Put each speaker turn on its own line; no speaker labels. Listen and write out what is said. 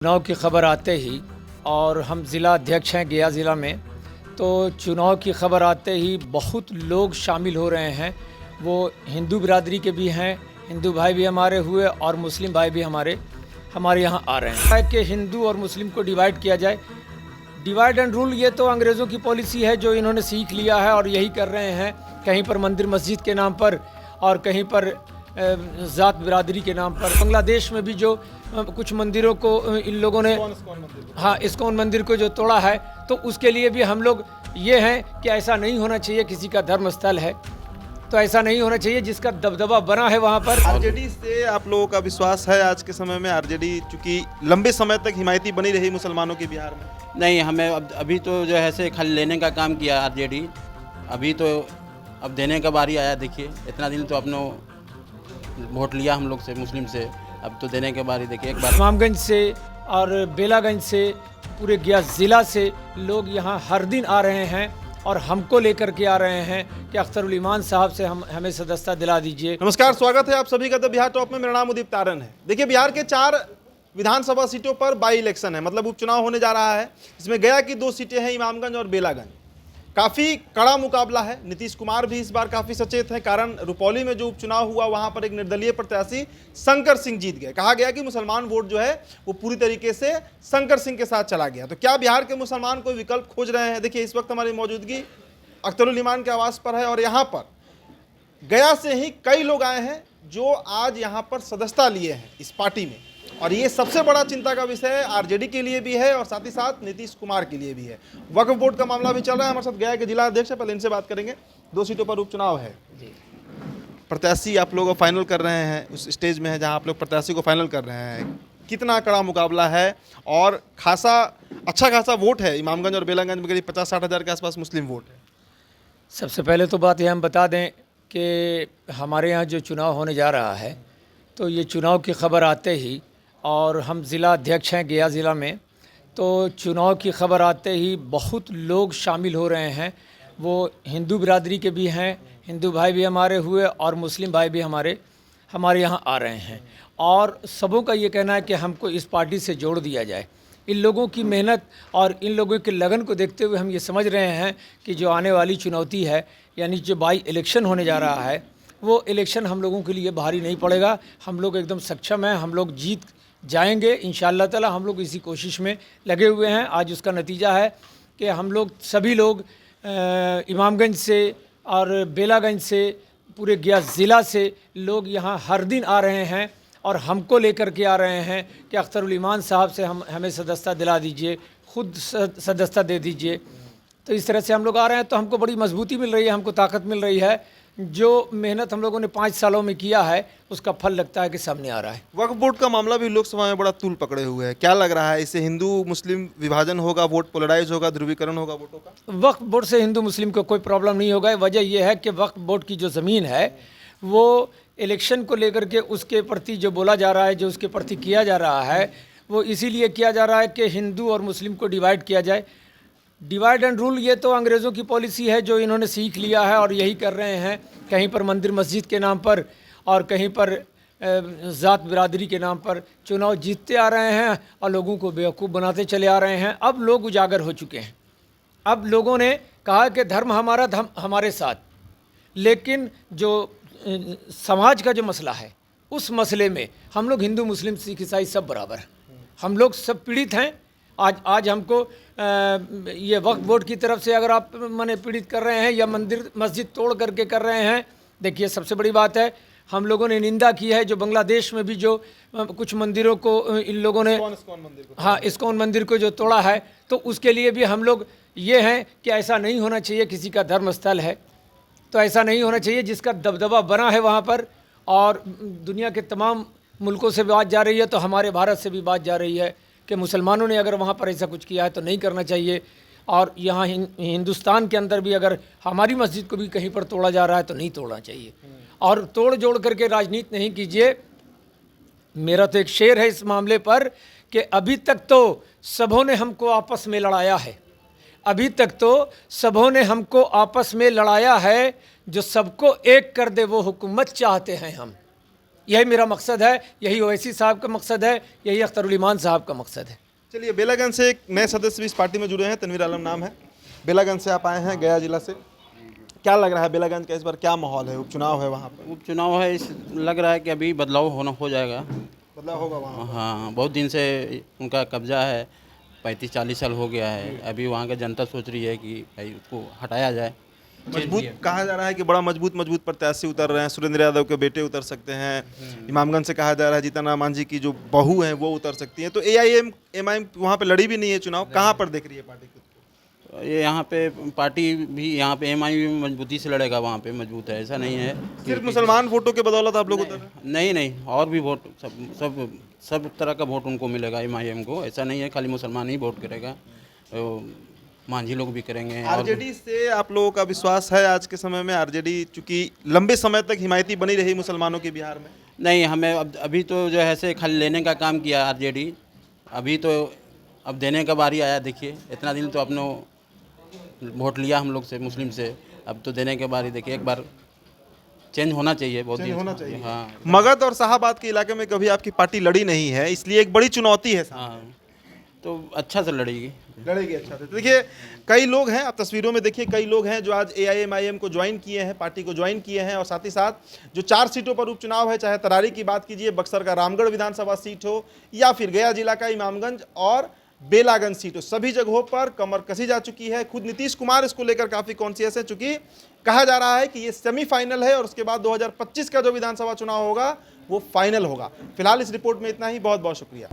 चुनाव की खबर आते ही और हम ज़िला अध्यक्ष हैं गया ज़िला में, तो चुनाव की खबर आते ही बहुत लोग शामिल हो रहे हैं। वो हिंदू बिरादरी के भी हैं, हिंदू भाई भी हमारे हुए और मुस्लिम भाई भी हमारे यहाँ आ रहे हैं कि हिंदू और मुस्लिम को डिवाइड किया जाए। डिवाइड एंड रूल ये तो अंग्रेज़ों की पॉलिसी है जो इन्होंने सीख लिया है और यही कर रहे हैं। कहीं पर मंदिर मस्जिद के नाम पर और कहीं पर ज़ात बिरादरी के नाम पर। बांग्लादेश में भी जो कुछ मंदिरों को इन लोगों ने इस्कॉन मंदिर को जो तोड़ा है, तो उसके लिए भी हम लोग ये हैं कि ऐसा नहीं होना चाहिए। किसी का धर्म स्थल है तो ऐसा नहीं होना चाहिए जिसका दबदबा बना है वहाँ पर।
आरजेडी से आप लोगों का विश्वास है आज के समय में? आरजेडी चूंकि लंबे समय तक हिमायती बनी रही मुसलमानों के बिहार में।
नहीं, हमें अभी तो जो है से खाली लेने का काम किया आरजेडी। अभी तो अब देने का बारी आया। देखिए, इतना दिन तो अपनों वोट लिया हम लोग से, मुस्लिम से, अब तो देने के बारी। देखिए, एक बार
इमामगंज से और बेलागंज से, पूरे गया ज़िला से लोग यहाँ हर दिन आ रहे हैं और हमको लेकर के आ रहे हैं कि अख्तरुल ईमान साहब से हमें सदस्यता दिला दीजिए।
नमस्कार, स्वागत है आप सभी का द बिहार टॉप में। मेरा नाम उदित तारन है। देखिए, बिहार के 4 विधानसभा सीटों पर बाई इलेक्शन है, मतलब उपचुनाव होने जा रहा है। इसमें गया की 2 सीटें हैं, इमामगंज और बेलागंज। काफ़ी कड़ा मुकाबला है। नीतीश कुमार भी इस बार काफ़ी सचेत है, कारण रुपौली में जो उपचुनाव हुआ वहां पर एक निर्दलीय प्रत्याशी शंकर सिंह जीत गए। कहा गया कि मुसलमान वोट जो है वो पूरी तरीके से शंकर सिंह के साथ चला गया। तो क्या बिहार के मुसलमान कोई विकल्प खोज रहे हैं? देखिए, इस वक्त हमारी मौजूदगी अख्तरुल ईमान के आवास पर है और यहाँ पर गया से ही कई लोग आए हैं जो आज यहाँ पर सदस्यता लिए हैं इस पार्टी में। और ये सबसे बड़ा चिंता का विषय आरजेडी के लिए भी है और साथ ही साथ नीतीश कुमार के लिए भी है। वक्फ बोर्ड का मामला भी चल रहा है। हमारे साथ गया के जिला अध्यक्ष है, पहले इनसे बात करेंगे। 2 सीटों पर उपचुनाव है, प्रत्याशी आप लोग फाइनल कर रहे हैं, उस स्टेज में है जहां आप लोग प्रत्याशी को फाइनल कर रहे हैं। कितना कड़ा मुकाबला है और अच्छा खासा वोट है। इमामगंज और बेलागंज में करीब 50-60 हज़ार के आसपास मुस्लिम वोट है।
सबसे पहले तो बात यह हम बता दें कि हमारे यहाँ जो चुनाव होने जा रहा है, तो ये चुनाव की खबर आते ही और हम ज़िला अध्यक्ष हैं गया ज़िला में, तो चुनाव की खबर आते ही बहुत लोग शामिल हो रहे हैं। वो हिंदू बिरादरी के भी हैं, हिंदू भाई भी हमारे हुए और मुस्लिम भाई भी हमारे यहाँ आ रहे हैं। और सबों का ये कहना है कि हमको इस पार्टी से जोड़ दिया जाए। इन लोगों की मेहनत और इन लोगों के लगन को देखते हुए हम ये समझ रहे हैं कि जो आने वाली चुनौती है, यानी जो बाई इलेक्शन होने जा रहा है, वो इलेक्शन हम लोगों के लिए भारी नहीं पड़ेगा। हम लोग एकदम सक्षम हैं, हम लोग जीत जाएंगे इंशाअल्लाह ताला। हम लोग इसी कोशिश में लगे हुए हैं। आज उसका नतीजा है कि हम लोग सभी लोग इमामगंज से और बेलागंज से, पूरे गया ज़िला से लोग यहाँ हर दिन आ रहे हैं और हमको लेकर के आ रहे हैं कि अख्तरुल ईमान साहब से हमें सदस्यता दिला दीजिए, खुद सदस्यता दे दीजिए। तो इस तरह से हम लोग आ रहे हैं, तो हमको बड़ी मजबूती मिल रही है, हमको ताकत मिल रही है। जो मेहनत हम लोगों ने 5 सालों में किया है, उसका फल लगता है कि सामने आ रहा है।
वक्फ बोर्ड का मामला भी लोकसभा में बड़ा तूल पकड़े हुए है। क्या लग रहा है, इससे हिंदू मुस्लिम विभाजन होगा, वोट पोलराइज होगा, ध्रुवीकरण होगा वोटों का?
वक्फ बोर्ड से हिंदू मुस्लिम को कोई प्रॉब्लम नहीं होगा। वजह यह है कि वक्फ बोर्ड की जो ज़मीन है, वो इलेक्शन को लेकर के उसके प्रति जो बोला जा रहा है, जो उसके प्रति किया जा रहा है, वो इसीलिए किया जा रहा है कि हिंदू और मुस्लिम को डिवाइड किया जाए। डिवाइड एंड रूल ये तो अंग्रेज़ों की पॉलिसी है जो इन्होंने सीख लिया है और यही कर रहे हैं। कहीं पर मंदिर मस्जिद के नाम पर और कहीं पर ज़ात बिरादरी के नाम पर चुनाव जीतते आ रहे हैं और लोगों को बेवकूफ़ बनाते चले आ रहे हैं। अब लोग उजागर हो चुके हैं। अब लोगों ने कहा कि धर्म हमारा, धर्म हमारे साथ। लेकिन जो समाज का जो मसला है, उस मसले में हम लोग हिंदू मुस्लिम सिख ईसाई सब बराबर हैं। हम लोग सब पीड़ित हैं। आज हमको ये वक्फ बोर्ड की तरफ से अगर आप मने पीड़ित कर रहे हैं या मंदिर मस्जिद तोड़ करके कर रहे हैं, देखिए सबसे बड़ी बात है, हम लोगों ने निंदा की है। जो बांग्लादेश में भी जो कुछ मंदिरों को इन लोगों ने इस्कॉन मंदिर को जो तोड़ा है, तो उसके लिए भी हम लोग ये हैं कि ऐसा नहीं होना चाहिए। किसी का धर्म स्थल है तो ऐसा नहीं होना चाहिए जिसका दबदबा बना है वहाँ पर। और दुनिया के तमाम मुल्कों से बात जा रही है, तो हमारे भारत से भी बात जा रही है कि मुसलमानों ने अगर वहाँ पर ऐसा कुछ किया है तो नहीं करना चाहिए। और यहाँ हिंदुस्तान के अंदर भी अगर हमारी मस्जिद को भी कहीं पर तोड़ा जा रहा है तो नहीं तोड़ना चाहिए। और तोड़ जोड़ करके राजनीति नहीं कीजिए। मेरा तो एक शेर है इस मामले पर कि अभी तक तो सबों ने हमको आपस में लड़ाया है, अभी तक तो सबों ने हमको आपस में लड़ाया है। जो सबको एक कर दे वो हुकूमत चाहते हैं हम। यही मेरा मकसद है, यही ओवैसी साहब का मकसद है, यही अख्तरुल ईमान साहब का मकसद है।
चलिए, बेलागंज से एक नए सदस्य भी इस पार्टी में जुड़े हैं, तनवीर आलम नाम है। बेलागंज से आप आए हैं, गया जिला से। क्या लग रहा है बेलागंज का इस बार क्या माहौल है? उपचुनाव है वहाँ पर,
उपचुनाव है, इस लग रहा है कि अभी बदलाव हो जाएगा।
बदलाव होगा वहाँ?
हाँ, बहुत दिन से उनका कब्जा है, 35-40 साल हो गया है। अभी वहाँ का जनता सोच रही है कि भाई उसको हटाया जाए।
मजबूत कहा जा रहा है कि बड़ा मजबूत प्रत्याशी उतर रहे हैं। सुरेंद्र यादव के बेटे उतर सकते हैं। इमामगंज से कहा जा रहा है जीतन राम मांझी की जो बहू हैं वो उतर सकती हैं। तो AIM वहाँ पे लड़ी भी नहीं है चुनाव। कहाँ पर देख रही है पार्टी खुद को?
ये यहाँ पे पार्टी भी, यहाँ पे MI भी मजबूती से लड़ेगा, वहाँ पे मजबूत है, ऐसा नहीं है।
सिर्फ मुसलमान वोटों के बदौलत आप लोग उतर रहे हैं?
नहीं, और भी वोट, सब तरह का वोट उनको मिलेगा MIM को। ऐसा नहीं है खाली मुसलमान ही वोट करेगा, मांझी लोग भी करेंगे।
आरजेडी से आप लोगों का विश्वास है आज के समय में? आरजेडी चूंकि लंबे समय तक हिमायती बनी रही मुसलमानों के बिहार में।
नहीं, हमें अभी तो जो है से खाली लेने का काम किया आरजेडी। अभी तो अब देने का बारी आया। देखिए, इतना दिन तो अपने वोट लिया हम लोग से, मुस्लिम से, अब तो देने के बारी। देखिए, एक बार चेंज होना चाहिए, बहुत दिन
होना चाहिए।
हाँ
मगध और शाहाबाद के इलाके में कभी आपकी पार्टी लड़ी नहीं है, इसलिए एक बड़ी चुनौती है।
हाँ, तो अच्छा से लड़ेगी।
अच्छा से। देखिए, कई लोग हैं, आप तस्वीरों में देखिए, कई लोग हैं जो आज AIM को ज्वाइन किए हैं, पार्टी को ज्वाइन किए हैं। और साथ ही साथ जो 4 सीटों पर उपचुनाव है, चाहे तरारी की बात कीजिए, बक्सर का रामगढ़ विधानसभा सीट हो, या फिर गया जिला का इमामगंज और बेलागंज सीट हो, सभी जगहों पर कमर कसी जा चुकी है। खुद नीतीश कुमार इसको लेकर काफी कॉन्शियस है, चूंकि कहा जा रहा है कि ये सेमीफाइनल है और उसके बाद 2025 का जो विधानसभा चुनाव होगा वो फाइनल होगा। फिलहाल इस रिपोर्ट में इतना ही। बहुत बहुत शुक्रिया।